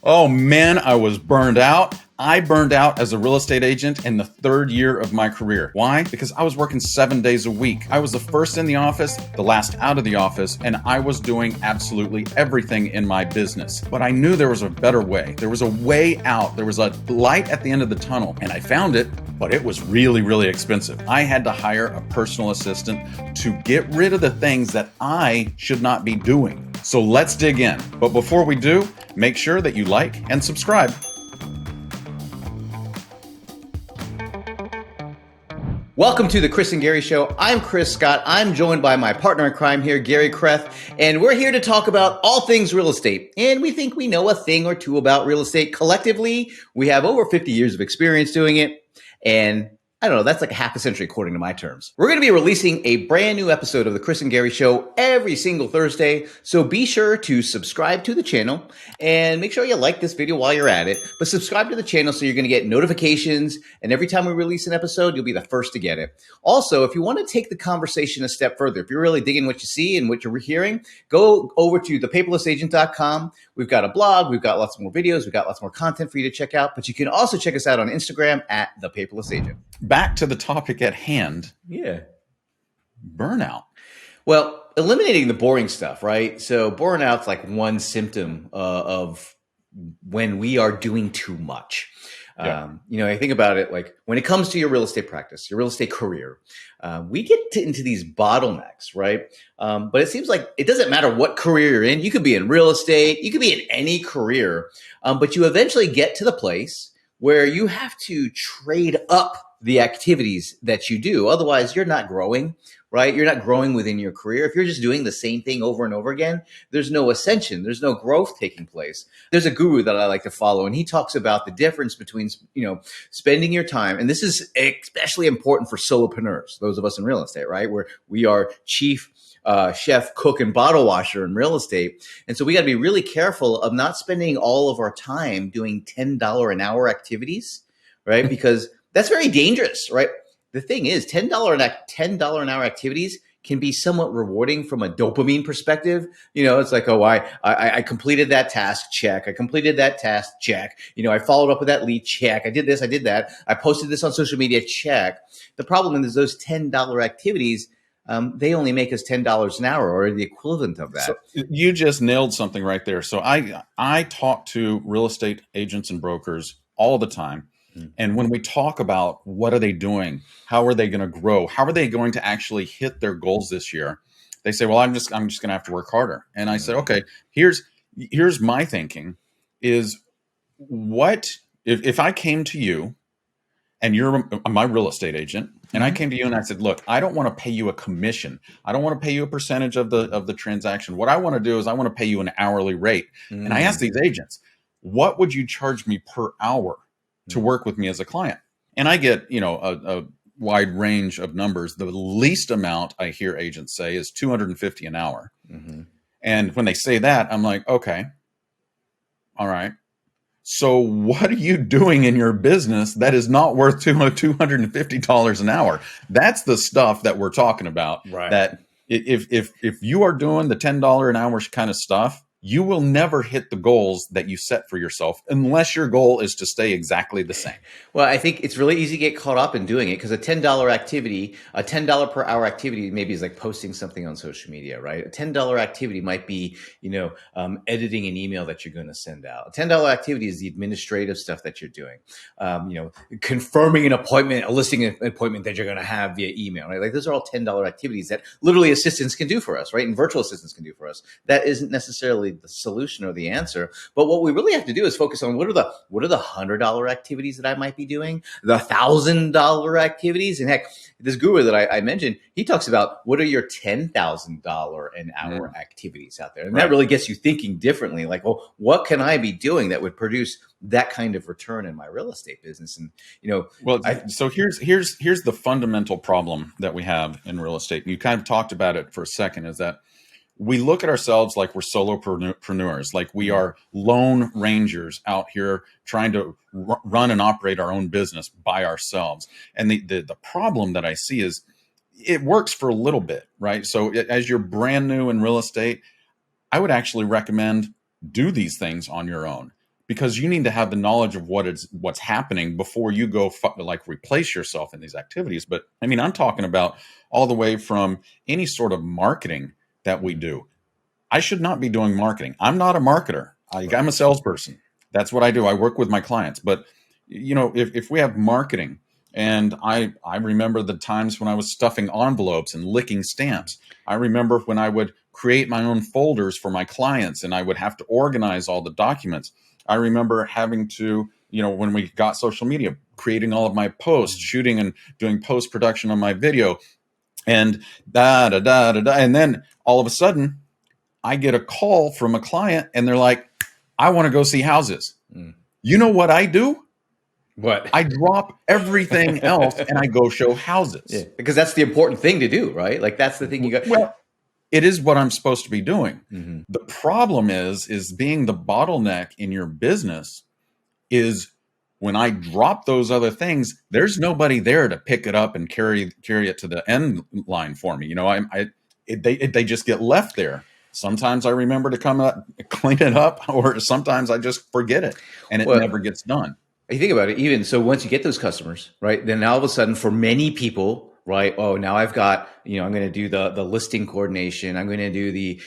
Oh man, I was burned out. I burned out as a real estate agent in the third year of my career. Why? Because I was working 7 days a week. I was the first in the office, the last out of the office, and I was doing absolutely everything in my business. But I knew there was a better way. There was a way out. There was a light at the end of the tunnel, and I found it, but it was really, really expensive. I had to hire a personal assistant to get rid of the things that I should not be doing. So let's dig in. But before we do, make sure that you like and subscribe. Welcome to the Chris and Garry Show. I'm Chris Scott. I'm joined by my partner in crime here, Garry Kreth, and we're here to talk about all things real estate. And we think we know a thing or two about real estate. Collectively, we have over 50 years of experience doing it. And I don't know, that's like a half a century according to my terms. We're going to be releasing a brand new episode of the Chris and Garry Show every single Thursday. So be sure to subscribe to the channel and make sure you like this video while you're at it. But subscribe to the channel so you're going to get notifications. And every time we release an episode, you'll be the first to get it. Also, if you want to take the conversation a step further, if you're really digging what you see and what you're hearing, go over to thepaperlessagent.com. We've got a blog. We've got lots more videos. We've got lots more content for you to check out. But you can also check us out on Instagram at thepaperlessagent. Back to the topic at hand. Yeah. Burnout. Well, eliminating the boring stuff, right? So burnout's like one symptom of when we are doing too much. Yeah. I think about it like when it comes to your real estate practice, your real estate career, we get into these bottlenecks, right? But it seems like it doesn't matter what career you're in. You could be in real estate, you could be in any career, but you eventually get to the place where you have to trade up the activities that you do. Otherwise, you're not growing, right? You're not growing within your career. If you're just doing the same thing over and over again, there's no ascension. There's no growth taking place. There's a guru that I like to follow, and he talks about the difference between, spending your time. And this is especially important for solopreneurs, those of us in real estate, right? Where we are chief chef, cook, and bottle washer in real estate. And so we got to be really careful of not spending all of our time doing $10 an hour activities, right? Because that's very dangerous, right? The thing is, $10 an hour activities can be somewhat rewarding from a dopamine perspective. It's like, oh, I completed that task, check. I completed that task, check. I followed up with that lead, check. I did this, I did that. I posted this on social media, check. The problem is those $10 activities, they only make us $10 an hour or the equivalent of that. So you just nailed something right there. So I talk to real estate agents and brokers all the time. And when we talk about what are they doing, how are they going to grow, how are they going to actually hit their goals this year, they say, well, I'm just going to have to work harder. And I said, okay, here's my thinking is what if I came to you and you're my real estate agent and I came to you and I said, look, I don't want to pay you a commission. I don't want to pay you a percentage of the transaction. What I want to do is I want to pay you an hourly rate. And I asked these agents, what would you charge me per hour to work with me as a client? And I get, a wide range of numbers. The least amount I hear agents say is $250 an hour. Mm-hmm. And when they say that, I'm like, okay, all right. So what are you doing in your business that is not worth $250 an hour? That's the stuff that we're talking about. Right. That if you are doing the $10 an hour kind of stuff, you will never hit the goals that you set for yourself unless your goal is to stay exactly the same. Well, I think it's really easy to get caught up in doing it because a $10 activity, a $10 per hour activity maybe is like posting something on social media, right? A $10 activity might be, editing an email that you're going to send out. A $10 activity is the administrative stuff that you're doing. Confirming an appointment, a listing an appointment that you're going to have via email, right? Like those are all $10 activities that literally assistants can do for us, right? And virtual assistants can do for us. That isn't necessarily the solution or the answer. But what we really have to do is focus on what are the $100 activities that I might be doing, the $1,000 activities. And heck, this guru that I mentioned, he talks about what are your $10,000 an hour activities out there. And that really gets you thinking differently. Like, well, what can I be doing that would produce that kind of return in my real estate business? And, so here's the fundamental problem that we have in real estate. And you kind of talked about it for a second, is that we look at ourselves like we're solopreneurs, like we are lone rangers out here trying to run and operate our own business by ourselves. And the problem that I see is it works for a little bit, right? So as you're brand new in real estate, I would actually recommend do these things on your own. because you need to have the knowledge of what's happening before you go like replace yourself in these activities. But I mean, I'm talking about all the way from any sort of marketing that we do. I should not be doing marketing. I'm not a marketer. I'm a salesperson. That's what I do. I work with my clients. But if we have marketing, and I remember the times when I was stuffing envelopes and licking stamps. I remember when I would create my own folders for my clients and I would have to organize all the documents. I remember having to, when we got social media, creating all of my posts, shooting and doing post production on my video, and da da da da da. And then all of a sudden, I get a call from a client, and they're like, "I want to go see houses." You know what I do? What? I drop everything else and I go show houses. Yeah, because that's the important thing to do, right? Like that's the thing you got. Well, it is what I'm supposed to be doing. Mm-hmm. The problem is being the bottleneck in your business is when I drop those other things, there's nobody there to pick it up and carry it to the end line for me. They just get left there. Sometimes I remember to come up, clean it up, or sometimes I just forget it and it never gets done. You think about it, even so, once you get those customers, right, then all of a sudden for many people, right, oh, now I've got, I'm going to do the listing coordination. I'm going to do the,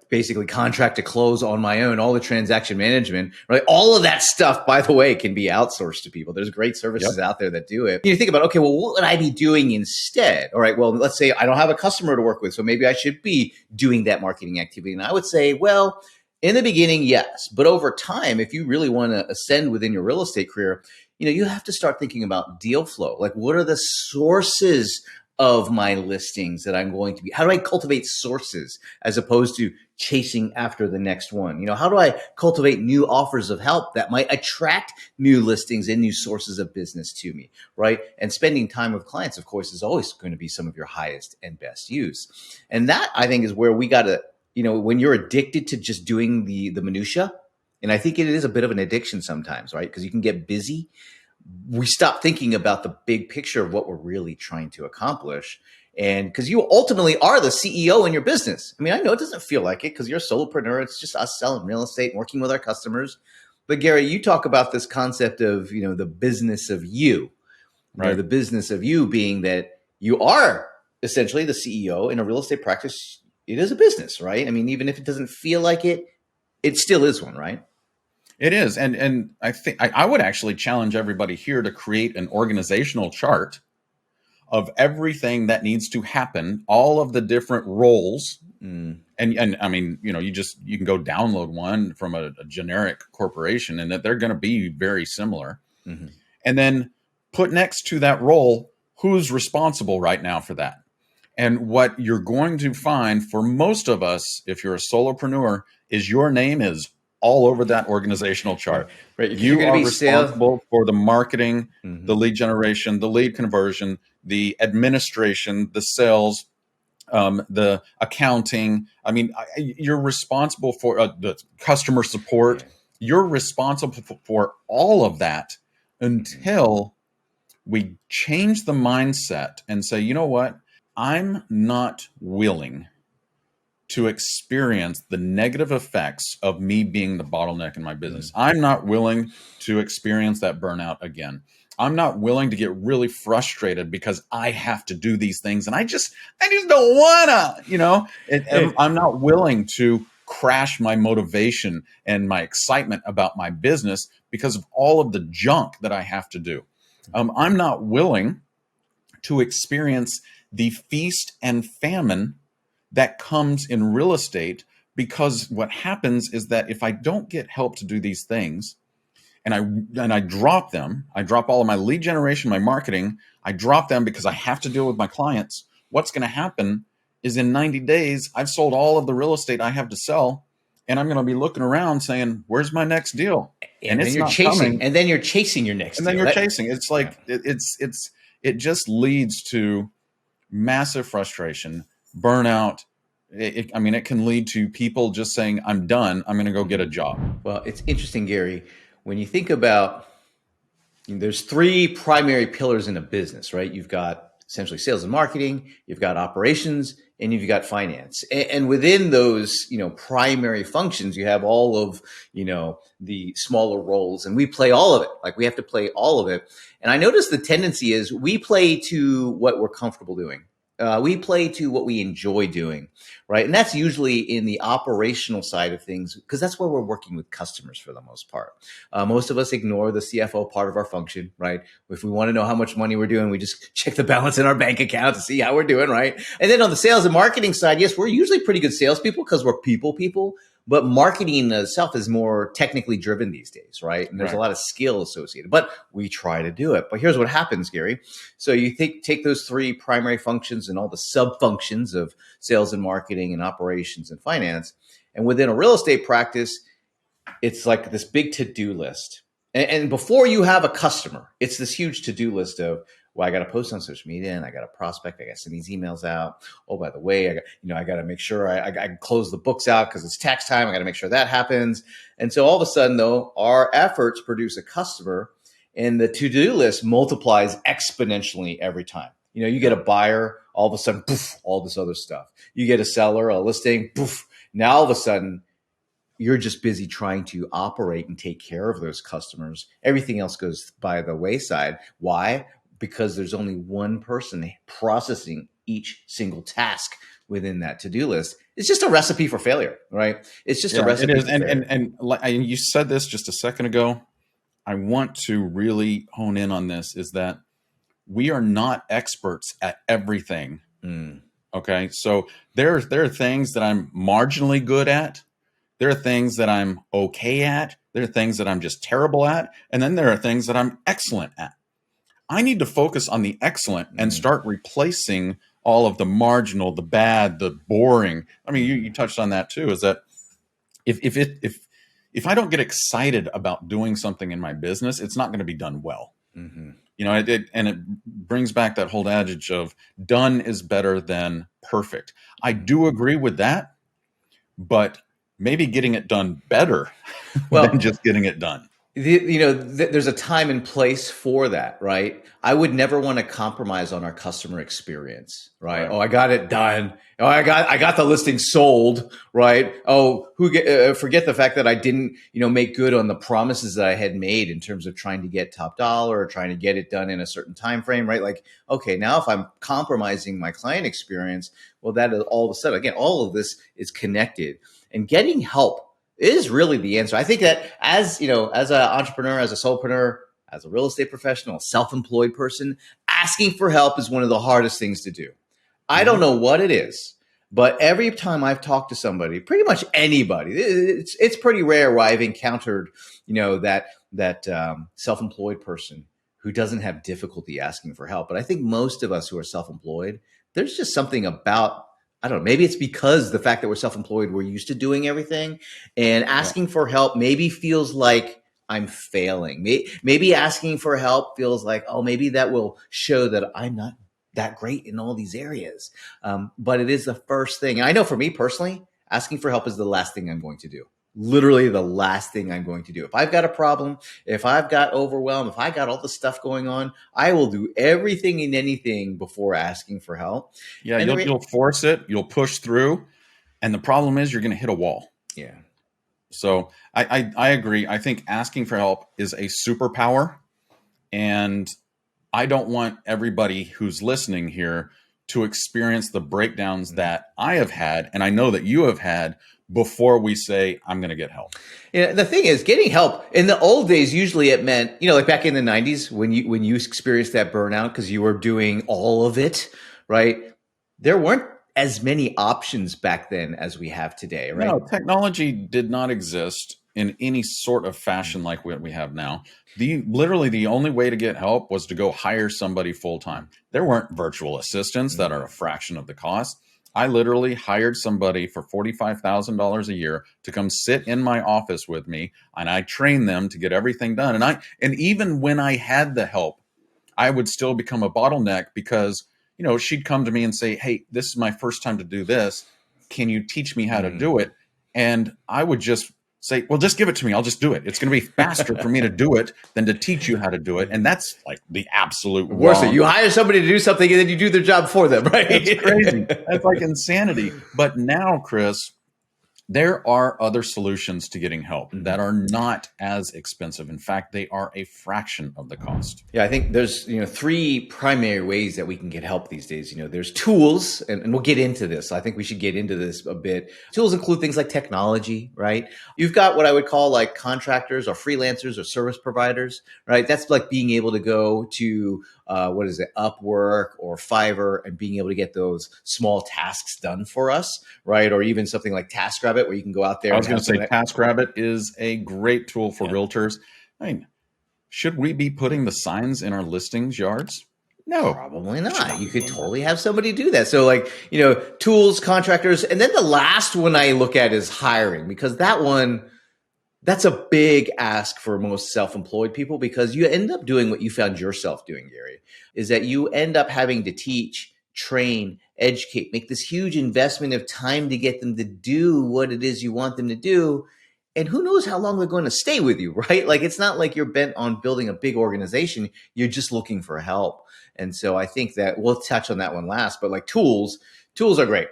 basically contract to close on my own, all the transaction management, right? All of that stuff, by the way, can be outsourced to people. There's great services out there that do it. You think about, okay, well, what would I be doing instead? All right, well, let's say I don't have a customer to work with, so maybe I should be doing that marketing activity. And I would say, well, in the beginning, yes. But over time, if you really want to ascend within your real estate career, you have to start thinking about deal flow. Like, what are the sources of my listings that I'm going to be? How do I cultivate sources as opposed to chasing after the next one? How do I cultivate new offers of help that might attract new listings and new sources of business to me, right? And spending time with clients, of course, is always going to be some of your highest and best use. And that, I think, is where we got to, when you're addicted to just doing the minutia, and I think it is a bit of an addiction sometimes, right? Because you can get busy. We stop thinking about the big picture of what we're really trying to accomplish. And because you ultimately are the CEO in your business. I mean, I know it doesn't feel like it because you're a solopreneur. It's just us selling real estate and working with our customers. But Garry, you talk about this concept of, the business of you, right? The business of you being that you are essentially the CEO in a real estate practice. It is a business, right? I mean, even if it doesn't feel like it, it still is one, right? It is. And I think I would actually challenge everybody here to create an organizational chart of everything that needs to happen, all of the different roles. And I mean, you can go download one from a generic corporation and that they're going to be very similar. Mm-hmm. And then put next to that role, who's responsible right now for that? And what you're going to find for most of us, if you're a solopreneur, is your name is all over that organizational chart. Right. You are responsible for the marketing, the lead generation, the lead conversion, the administration, the sales, the accounting. I mean, you're responsible for the customer support. You're responsible for all of that until we change the mindset and say, you know what? I'm not willing to experience the negative effects of me being the bottleneck in my business. I'm not willing to experience that burnout again. I'm not willing to get really frustrated because I have to do these things and I just don't wanna, I'm not willing to crash my motivation and my excitement about my business because of all of the junk that I have to do. I'm not willing to experience the feast and famine that comes in real estate, because what happens is that if I don't get help to do these things and I drop them, I drop all of my lead generation, my marketing, I drop them because I have to deal with my clients, what's going to happen is in 90 days, I've sold all of the real estate I have to sell. And I'm going to be looking around saying, where's my next deal? And it's not coming. And then you're chasing your next deal. And then you're chasing. It's like, it just leads to massive frustration, burnout. It can lead to people just saying, I'm done. I'm going to go get a job. Well, it's interesting, Garry, when you think about, there's three primary pillars in a business, right? You've got essentially sales and marketing, you've got operations, and you've got finance. And within those, primary functions, you have all of, the smaller roles, and we play all of it. Like we have to play all of it. And I notice the tendency is we play to what we're comfortable doing. We play to what we enjoy doing, right? And that's usually in the operational side of things because that's where we're working with customers for the most part. Most of us ignore the CFO part of our function, right? If we want to know how much money we're doing, we just check the balance in our bank account to see how we're doing, right? And then on the sales and marketing side, yes, we're usually pretty good salespeople because we're people. But marketing itself is more technically driven these days, right? And there's a lot of skill associated, but we try to do it. But here's what happens, Gary. So you take those three primary functions and all the sub functions of sales and marketing and operations and finance. And within a real estate practice, it's like this big to-do list. And before you have a customer, it's this huge to-do list of, well, I got to post on social media and I got to prospect. I got to send these emails out. Oh, by the way, I got to make sure I close the books out because it's tax time. I got to make sure that happens. And so all of a sudden, though, our efforts produce a customer and the to-do list multiplies exponentially every time. You get a buyer, all of a sudden, poof, all this other stuff. You get a seller, a listing, poof. Now all of a sudden, you're just busy trying to operate and take care of those customers. Everything else goes by the wayside. Why? Because there's only one person processing each single task within that to-do list. It's just a recipe for failure, right? It's just a recipe. It is. For failure. And you said this just a second ago. I want to really hone in on this is that we are not experts at everything. Okay. So there are things that I'm marginally good at. There are things that I'm okay at. There are things that I'm just terrible at. And then there are things that I'm excellent at. I need to focus on the excellent and start replacing all of the marginal, the bad, the boring. I mean, you touched on that too, is that if I don't get excited about doing something in my business, it's not going to be done well. It brings back that whole adage of done is better than perfect. I do agree with that, but maybe getting it done better than just getting it done. There's a time and place for that, right? I would never want to compromise on our customer experience, right? Oh, I got it done. Oh, I got the listing sold, right? Oh, forget the fact that I didn't, make good on the promises that I had made in terms of trying to get top dollar or trying to get it done in a certain time frame, right? Like, okay, now if I'm compromising my client experience, well, that is all of a sudden, again, all of this is connected, and getting help is really the answer. I think that as an entrepreneur, as a solopreneur, as a real estate professional, a self-employed person, asking for help is one of the hardest things to do. I don't know what it is, but every time I've talked to somebody, pretty much anybody, it's pretty rare where I've encountered, that self-employed person who doesn't have difficulty asking for help. But I think most of us who are self-employed, there's just something about, I don't know, maybe it's because the fact that we're self-employed, we're used to doing everything, and asking for help maybe feels like I'm failing. Maybe asking for help feels like, oh, maybe that will show that I'm not that great in all these areas. But it is the first thing. And I know for me personally, asking for help is the last thing I'm going to do. Literally the last thing I'm going to do. If I've got a problem, if I've got overwhelmed, if I got all the stuff going on, I will do everything and anything before asking for help. Yeah, you'll force it, you'll push through, and the problem is you're going to hit a wall. Yeah. So I agree. I think asking for help is a superpower, and I don't want everybody who's listening here to experience the breakdowns that I have had, and I know that you have had, before we say, I'm going to get help. The thing is, getting help in the old days, usually it meant, like back in the 90s when you experienced that burnout because you were doing all of it, right? There weren't as many options back then as we have today, right? No, technology did not exist in any sort of fashion like what we have now. Literally the only way to get help was to go hire somebody full time. There weren't virtual assistants that are a fraction of the cost. I literally hired somebody for $45,000 a year to come sit in my office with me, and I trained them to get everything done. And even when I had the help, I would still become a bottleneck because, she'd come to me and say, hey, this is my first time to do this. Can you teach me how to do it? And I would just say, well, just give it to me. I'll just do it. It's going to be faster for me to do it than to teach you how to do it. And that's like the absolute Worse, wrong. you hire somebody to do something and then you do their job for them, right? That's crazy. That's like insanity. But now, Chris, there are other solutions to getting help that are not as expensive. In fact, they are a fraction of the cost. Yeah, I think there's, three primary ways that we can get help these days. There's tools, and we'll get into this. I think we should get into this a bit. Tools include things like technology, right? You've got what I would call like contractors or freelancers or service providers, right? That's like being able to go to Upwork or Fiverr, and being able to get those small tasks done for us, right? Or even something like TaskRabbit, where you can go out there. I was going to say TaskRabbit is a great tool for realtors. I mean, should we be putting the signs in our listings yards? No, probably not. You could totally have somebody do that. So tools, contractors. And then the last one I look at is hiring, because that's a big ask for most self-employed people, because you end up doing what you found yourself doing, Gary, is that you end up having to teach, train, educate, make this huge investment of time to get them to do what it is you want them to do. And who knows how long they're going to stay with you, right? Like, it's not like you're bent on building a big organization. You're just looking for help. And so I think that we'll touch on that one last, but like tools are great.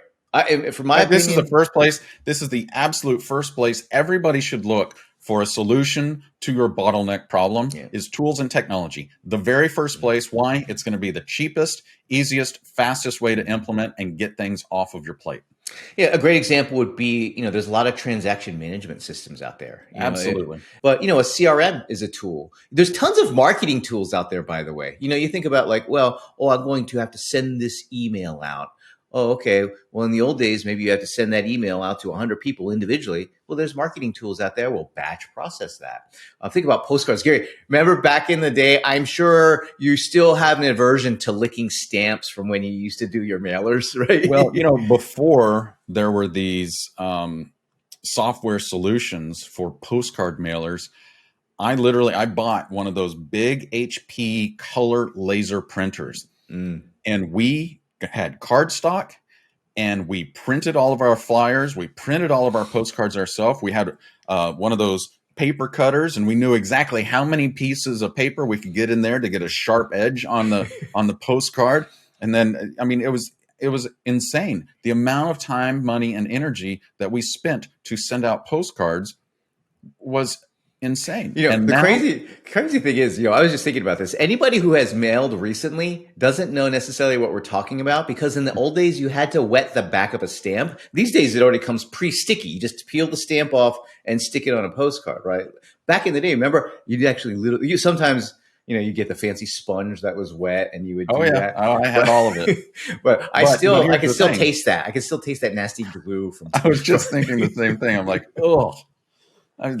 From my opinion, this is the first place. This is the absolute first place everybody should look for a solution to your bottleneck problem is tools and technology. The very first place. Why? It's going to be the cheapest, easiest, fastest way to implement and get things off of your plate. Yeah, a great example would be, there's a lot of transaction management systems out there. Absolutely. But, a CRM is a tool. There's tons of marketing tools out there, by the way. You think about like, I'm going to have to send this email out. Oh, okay. Well, in the old days, maybe you had to send that email out to 100 people individually. Well, there's marketing tools out there. We'll batch process that. Think about postcards. Gary, remember back in the day, I'm sure you still have an aversion to licking stamps from when you used to do your mailers, right? Well, before there were these software solutions for postcard mailers, I bought one of those big HP color laser printers, and we had cardstock, and we printed all of our flyers. We printed all of our postcards ourselves. We had one of those paper cutters, and we knew exactly how many pieces of paper we could get in there to get a sharp edge on the postcard. And then, I mean, it was insane. The amount of time, money, and energy that we spent to send out postcards was insane. Crazy thing is, I was just thinking about this. Anybody who has mailed recently doesn't know necessarily what we're talking about, because in the old days, you had to wet the back of a stamp. These days, it already comes pre-sticky. You just peel the stamp off and stick it on a postcard, right? Back in the day, remember, you'd actually sometimes, you get the fancy sponge that was wet, and you would do that. Oh, I had all of it. but I can still taste that. I can still taste that nasty glue from. I was just thinking the same thing. I'm like, oh.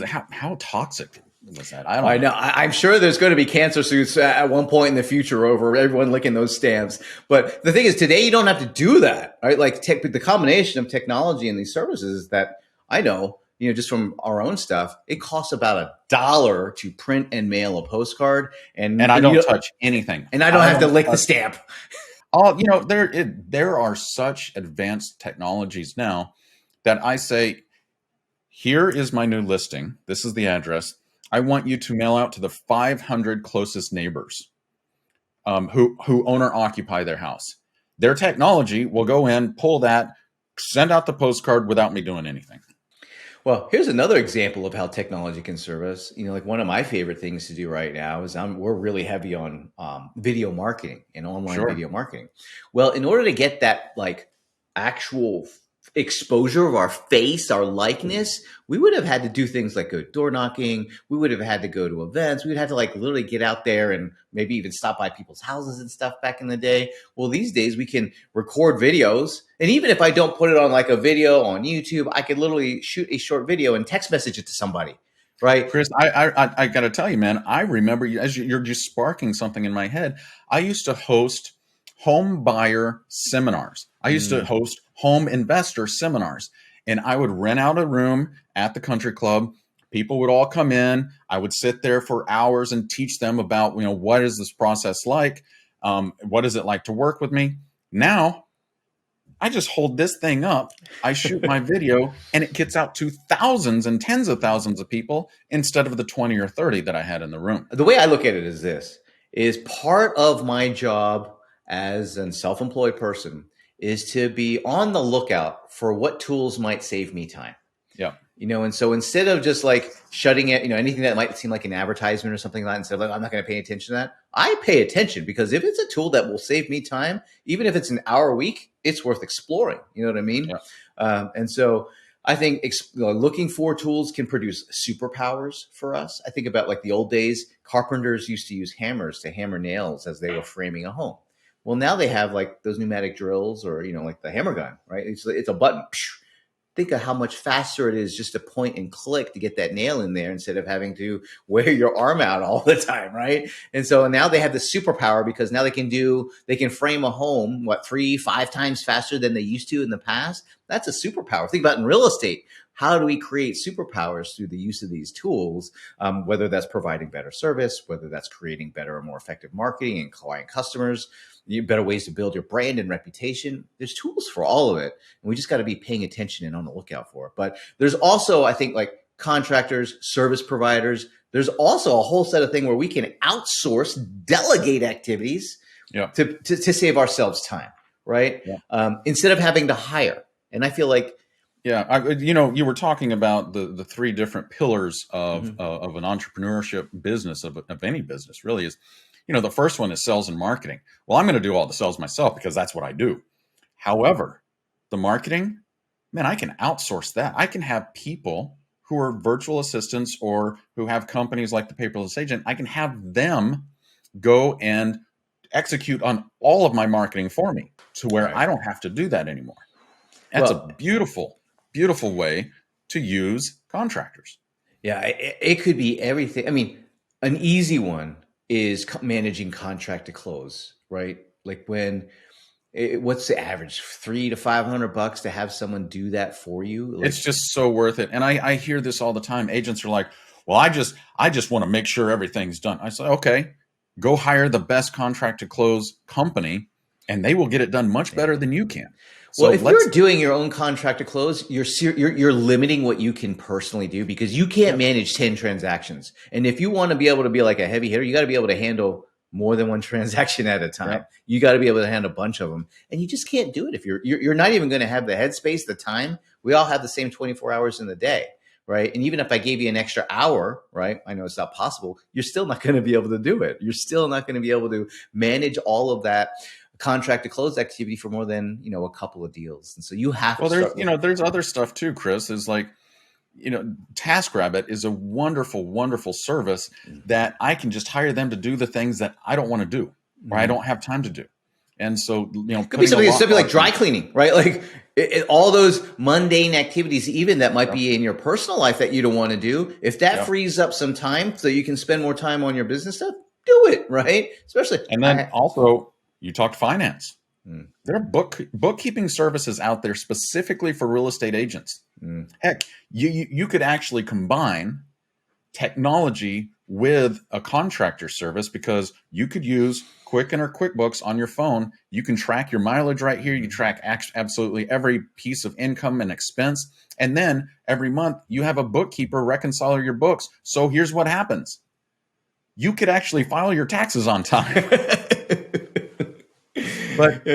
How toxic was that? I don't know. I'm sure there's going to be cancer suits at one point in the future over everyone licking those stamps. But the thing is, today you don't have to do that, right? Like the combination of technology and these services that I know, just from our own stuff, it costs about $1 to print and mail a postcard, and I don't touch anything, and I don't have to lick the stamp. There are such advanced technologies now that I say, here is my new listing. This is the address. I want you to mail out to the 500 closest neighbors who own or occupy their house. Their technology will go in, pull that, send out the postcard without me doing anything. Well, here's another example of how technology can serve us. Like one of my favorite things to do right now is we're really heavy on video marketing and online video marketing. Well, in order to get that like actual exposure of our face, our likeness, we would have had to do things like go door knocking. We would have had to go to events. We would have to like literally get out there and maybe even stop by people's houses and stuff back in the day. Well, these days we can record videos. And even if I don't put it on like a video on YouTube, I could literally shoot a short video and text message it to somebody. Right. Chris, I got to tell you, man, I remember you're just sparking something in my head. I used to host home buyer seminars. I used to host home investor seminars, and I would rent out a room at the country club. People would all come in. I would sit there for hours and teach them about, what is this process like? What is it like to work with me? Now, I just hold this thing up, I shoot my video, and it gets out to thousands and tens of thousands of people instead of the 20 or 30 that I had in the room. The way I look at it is this: is part of my job as a self-employed person is to be on the lookout for what tools might save me time. Yeah. And so instead of just like shutting it, anything that might seem like an advertisement or something like that, instead of like, I'm not going to pay attention to that, I pay attention, because if it's a tool that will save me time, even if it's an hour a week, it's worth exploring. You know what I mean? Yeah. And so I think looking for tools can produce superpowers for us. I think about like the old days, carpenters used to use hammers to hammer nails as they were framing a home. Well, now they have like those pneumatic drills, or, like the hammer gun, right? It's a button. Think of how much faster it is just to point and click to get that nail in there, instead of having to wear your arm out all the time, right? And so now they have the superpower, because now they can frame a home, 3-5 times faster than they used to in the past. That's a superpower. Think about in real estate. How do we create superpowers through the use of these tools? Whether that's providing better service, whether that's creating better and more effective marketing and client customers, better ways to build your brand and reputation. There's tools for all of it. And we just got to be paying attention and on the lookout for it. But there's also, I think, like contractors, service providers, there's also a whole set of things where we can outsource, delegate activities to save ourselves time, right? Yeah. Instead of having to hire. And I feel like, you were talking about the three different pillars of an entrepreneurship business, of any business really is, the first one is sales and marketing. Well, I'm going to do all the sales myself because that's what I do. However, the marketing, man, I can outsource that. I can have people who are virtual assistants or who have companies like the Paperless Agent. I can have them go and execute on all of my marketing for me, to where I don't have to do that anymore. That's a beautiful, beautiful way to use contractors. Yeah, it could be everything. I mean, an easy one is managing contract to close, right? Like what's the average? $300 to $500 to have someone do that for you? Like, it's just so worth it. And I hear this all the time. Agents are like, well, I just want to make sure everything's done. I say, okay, go hire the best contract to close company, and they will get it done much better than you can. So well, if you're doing your own contract to close, you're limiting what you can personally do, because you can't manage 10 transactions. And if you want to be able to be like a heavy hitter, you got to be able to handle more than one transaction at a time. Yeah. You got to be able to handle a bunch of them, and you just can't do it if you're not even going to have the headspace, the time. We all have the same 24 hours in the day, right? And even if I gave you an extra hour, right? I know it's not possible. You're still not going to be able to do it. You're still not going to be able to manage all of that contract to close activity for more than a couple of deals. And so you have to there's other stuff too, Chris, is like TaskRabbit is a wonderful, wonderful service that I can just hire them to do the things that I don't want to do, or I don't have time to do. And so it could be something like dry cleaning, right? Like all those mundane activities, even that might be in your personal life that you don't want to do. If that frees up some time so you can spend more time on your business stuff, do it, right? Especially, and then also, you talked finance. There are bookkeeping services out there specifically for real estate agents. Heck, you could actually combine technology with a contractor service, because you could use Quicken or QuickBooks on your phone. You can track your mileage right here. You track absolutely every piece of income and expense. And then every month you have a bookkeeper reconcile your books. So here's what happens. You could actually file your taxes on time. But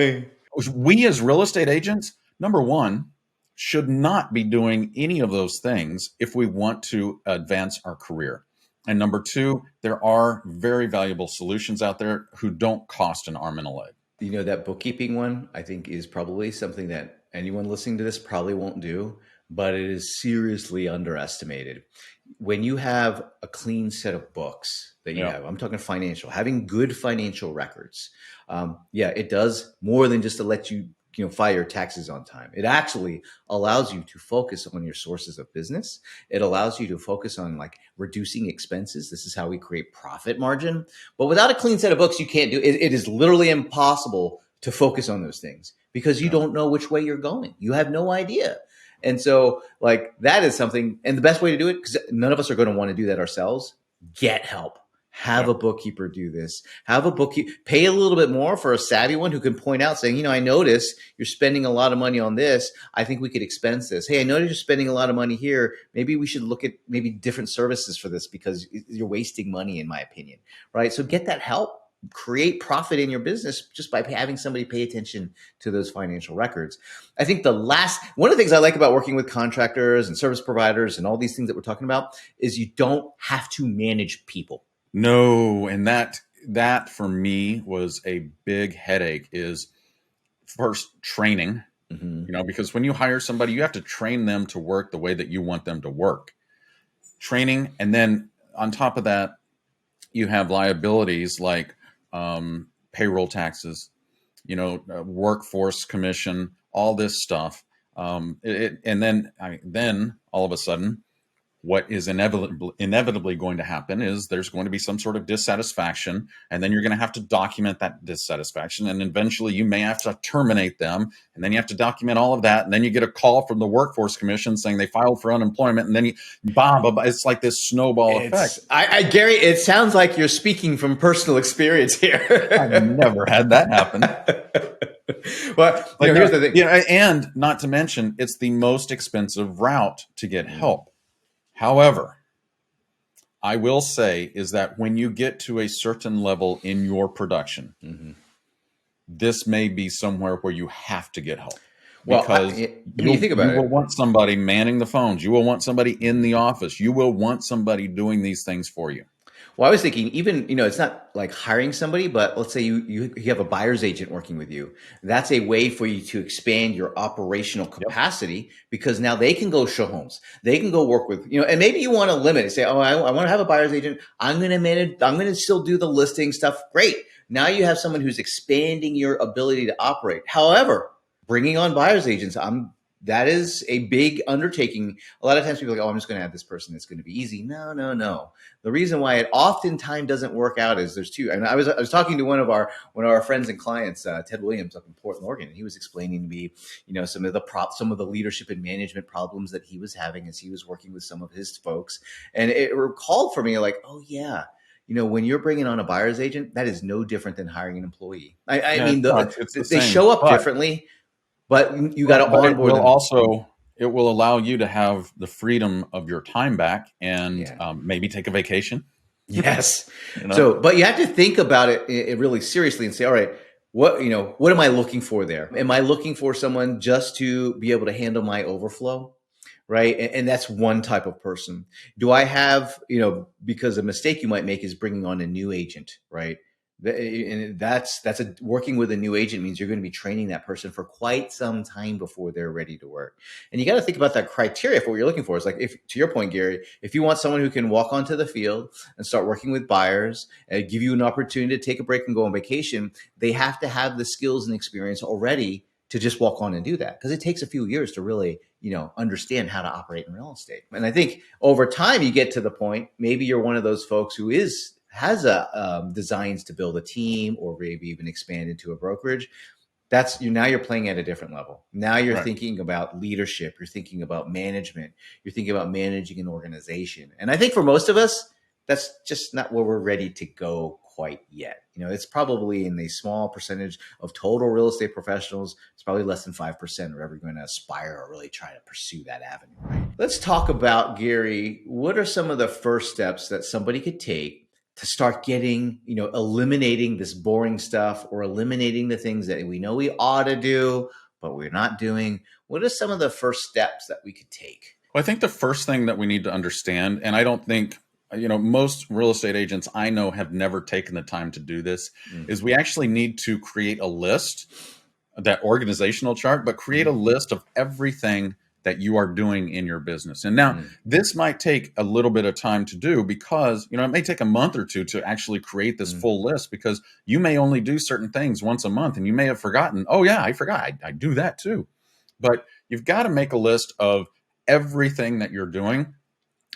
we as real estate agents, number one, should not be doing any of those things if we want to advance our career. And number two, there are very valuable solutions out there who don't cost an arm and a leg. That bookkeeping one, I think, is probably something that anyone listening to this probably won't do, but it is seriously underestimated. When you have a clean set of books that you have, I'm talking financial, having good financial records. It does more than just to let you, file your taxes on time. It actually allows you to focus on your sources of business. It allows you to focus on like reducing expenses. This is how we create profit margin. But without a clean set of books, you can't do it. It is literally impossible to focus on those things, because you don't know which way you're going. You have no idea. And so like that is something, and the best way to do it, because none of us are going to want to do that ourselves, get help. Have Yep. a bookkeeper do this. Have a bookkeeper, pay a little bit more for a savvy one who can point out saying, I notice you're spending a lot of money on this. I think we could expense this. Hey, I notice you're spending a lot of money here. Maybe we should look at maybe different services for this because you're wasting money, in my opinion, right? So get that help. Create profit in your business just by having somebody pay attention to those financial records. I think one of the things I like about working with contractors and service providers and all these things that we're talking about is you don't have to manage people. No, and that for me was a big headache is first training, because when you hire somebody, you have to train them to work the way that you want them to work. Training, and then on top of that, you have liabilities like payroll taxes, workforce commission, all this stuff. And then all of a sudden, what is inevitably going to happen is there's going to be some sort of dissatisfaction, and then you're going to have to document that dissatisfaction, and eventually you may have to terminate them, and then you have to document all of that, and then you get a call from the workforce commission saying they filed for unemployment, and then it's like this snowball effect. Gary, it sounds like you're speaking from personal experience here. I've never had that happen. Well, here's the thing. And not to mention, it's the most expensive route to get help. However, I will say is that when you get to a certain level in your production, this may be somewhere where you have to get help. Because you think about you will want somebody manning the phones. You will want somebody in the office. You will want somebody doing these things for you. Well, I was thinking even, it's not like hiring somebody, but let's say you have a buyer's agent working with you. That's a way for you to expand your operational capacity because now they can go show homes. They can go work with, and maybe you want to limit it. Say, I want to have a buyer's agent. I'm going to manage, I'm going to still do the listing stuff. Great. Now you have someone who's expanding your ability to operate. However, bringing on buyer's agents, that is a big undertaking. A lot of times people are like, I'm just going to have this person. It's going to be easy. No. The reason why it oftentimes doesn't work out is there's two. And I was talking to one of our friends and clients, Ted Williams up in Portland, Oregon, and he was explaining to me, some of the leadership and management problems that he was having as he was working with some of his folks. And it recalled for me like, oh yeah. When you're bringing on a buyer's agent, that is no different than hiring an employee. They show up differently. But you got to onboard them. It will allow you to have the freedom of your time back and maybe take a vacation. Yes. So, but you have to think about it really seriously and say, all right, what am I looking for there? Am I looking for someone just to be able to handle my overflow? Right. And that's one type of person. Do I have, because a mistake you might make is bringing on a new agent, right? And working with a new agent means you're going to be training that person for quite some time before they're ready to work. And you got to think about that criteria for what you're looking for. It's like, to your point, Gary, if you want someone who can walk onto the field and start working with buyers and give you an opportunity to take a break and go on vacation, they have to have the skills and experience already to just walk on and do that, because it takes a few years to really, understand how to operate in real estate. And I think over time you get to the point, maybe you're one of those folks who has designs to build a team or maybe even expand into a brokerage. Now you're playing at a different level. Now you're thinking about leadership. You're thinking about management. You're thinking about managing an organization. And I think for most of us, that's just not where we're ready to go quite yet. It's probably in a small percentage of total real estate professionals. It's probably less than 5% are ever going to aspire or really try to pursue that avenue. Right? Let's talk about, Gary, what are some of the first steps that somebody could take to start getting, eliminating this boring stuff or eliminating the things that we know we ought to do, but we're not doing? What are some of the first steps that we could take? Well, I think the first thing that we need to understand, and I don't think, most real estate agents I know have never taken the time to do this, is we actually need to create a list, that organizational chart, but create a list of everything that you are doing in your business. And now this might take a little bit of time to do because, it may take a month or two to actually create this full list, because you may only do certain things once a month and you may have forgotten, oh yeah, I forgot, I do that too. But you've got to make a list of everything that you're doing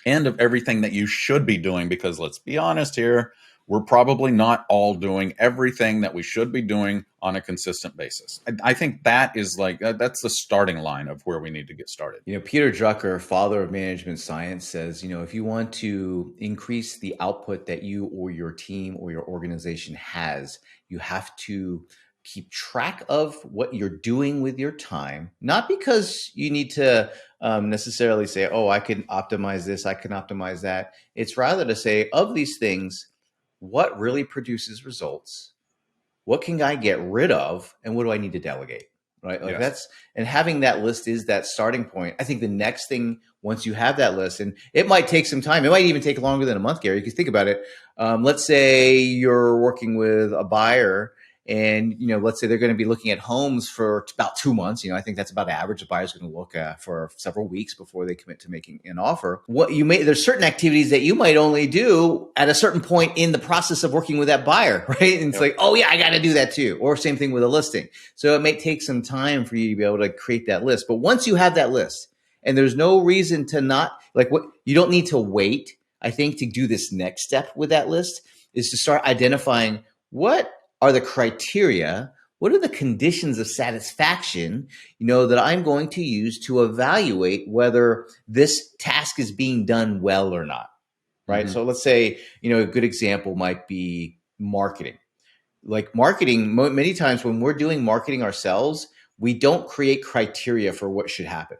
and of everything that you should be doing, because let's be honest here, we're probably not all doing everything that we should be doing on a consistent basis. I think that is that's the starting line of where we need to get started. Peter Drucker, father of management science, says, if you want to increase the output that you or your team or your organization has, you have to keep track of what you're doing with your time, not because you need to necessarily say, oh, I can optimize this, I can optimize that. It's rather to say, of these things, what really produces results? What can I get rid of? And what do I need to delegate? Right. Yes. And having that list is that starting point. I think the next thing, once you have that list, and it might take some time, it might even take longer than a month, Gary, because think about it. Let's say you're working with a buyer and, let's say they're going to be looking at homes for about 2 months. I think that's about average. A buyer's going to look at for several weeks before they commit to making an offer. There's certain activities that you might only do at a certain point in the process of working with that buyer, right? And it's like, oh yeah, I got to do that too. Or same thing with a listing. So it may take some time for you to be able to create that list. But once you have that list, and there's no reason to not, you don't need to wait, I think, to do this next step with that list, is to start identifying what are the criteria, what are the conditions of satisfaction, that I'm going to use to evaluate whether this task is being done well or not, right? Mm-hmm. So let's say, a good example might be marketing. Like marketing, many times when we're doing marketing ourselves, we don't create criteria for what should happen.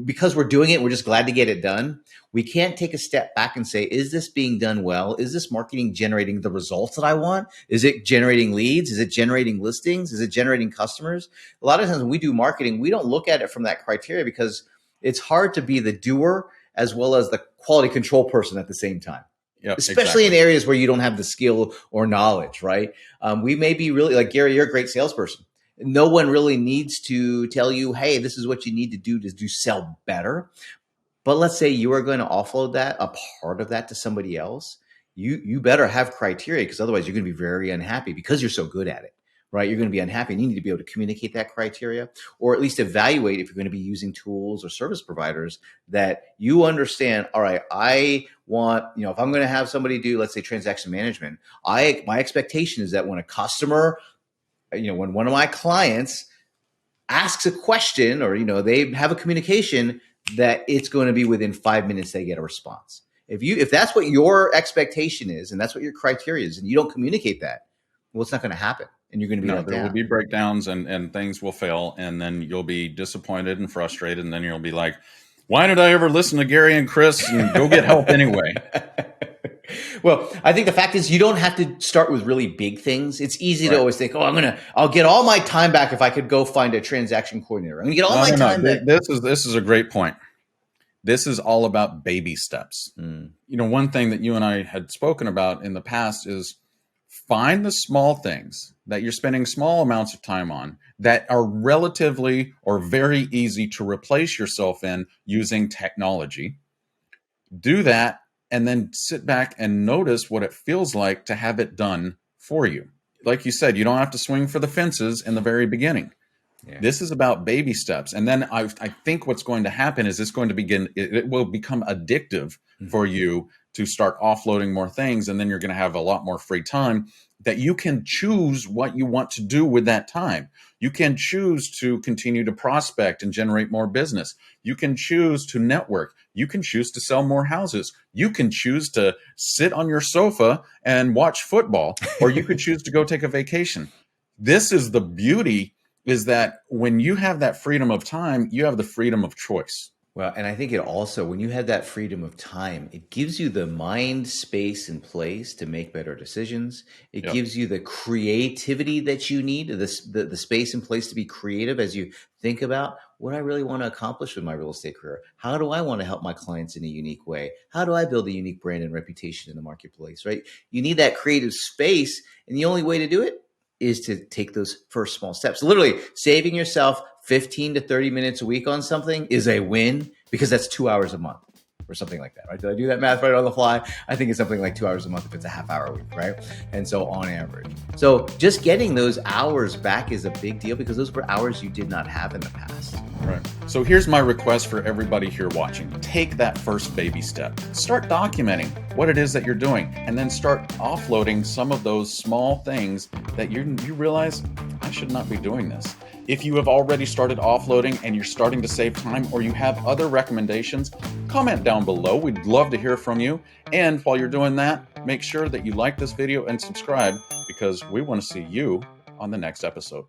Because we're doing it, we're just glad to get it done. We can't take a step back and say, is this being done well? Is this marketing generating the results that I want? Is it generating leads? Is it generating listings? Is it generating customers? A lot of times when we do marketing, we don't look at it from that criteria because it's hard to be the doer as well as the quality control person at the same time. Yep, especially in areas where you don't have the skill or knowledge, right? We may be really, like Gary, you're a great salesperson. No one really needs to tell you, hey, this is what you need to do sell better. But let's say you are going to offload a part of that to somebody else. You better have criteria, because otherwise you're going to be very unhappy because you're so good at it, right? You're going to be unhappy and you need to be able to communicate that criteria, or at least evaluate if you're going to be using tools or service providers that you understand, all right, I want, if I'm going to have somebody do, let's say, transaction management, my expectation is that when a customer, when one of my clients asks a question or, they have a communication, that it's going to be within 5 minutes they get a response. If that's what your expectation is and that's what your criteria is and you don't communicate that, well, it's not going to happen. And you're going to be there will be breakdowns and things will fail. And then you'll be disappointed and frustrated. And then you'll be like, why did I ever listen to Gary and Chris and go get help anyway? Well, I think the fact is you don't have to start with really big things. It's easy to always think, oh, I'll get all my time back if I could go find a transaction coordinator. I'm going to get all my time back. This is a great point. This is all about baby steps. One thing that you and I had spoken about in the past is find the small things that you're spending small amounts of time on that are relatively or very easy to replace yourself in using technology. Do that. And then sit back and notice what it feels like to have it done for you. Like you said, you don't have to swing for the fences in the very beginning. Yeah. This is about baby steps. And then I think what's going to happen is it will become addictive for you to start offloading more things. And then you're going to have a lot more free time that you can choose what you want to do with that time. You can choose to continue to prospect and generate more business. You can choose to network. You can choose to sell more houses. You can choose to sit on your sofa and watch football, or you could choose to go take a vacation. This is the beauty, is that when you have that freedom of time, you have the freedom of choice. Well, and I think it also, when you have that freedom of time, it gives you the mind space and place to make better decisions. It gives you the creativity that you need, the space and place to be creative as you think about what I really want to accomplish with my real estate career. How do I want to help my clients in a unique way? How do I build a unique brand and reputation in the marketplace, right? You need that creative space, and the only way to do it is to take those first small steps. Literally saving yourself 15 to 30 minutes a week on something is a win, because that's 2 hours a month. or something like that, right? Did I do that math right on the fly? I think it's something like 2 hours a month if it's a half-hour week, right? And so on average. So just getting those hours back is a big deal because those were hours you did not have in the past. Right. So here's my request for everybody here watching. Take that first baby step. Start documenting what it is that you're doing, and then start offloading some of those small things that you realize, I should not be doing this. If you have already started offloading and you're starting to save time, or you have other recommendations, comment down below. We'd love to hear from you. And while you're doing that, make sure that you like this video and subscribe, because we want to see you on the next episode.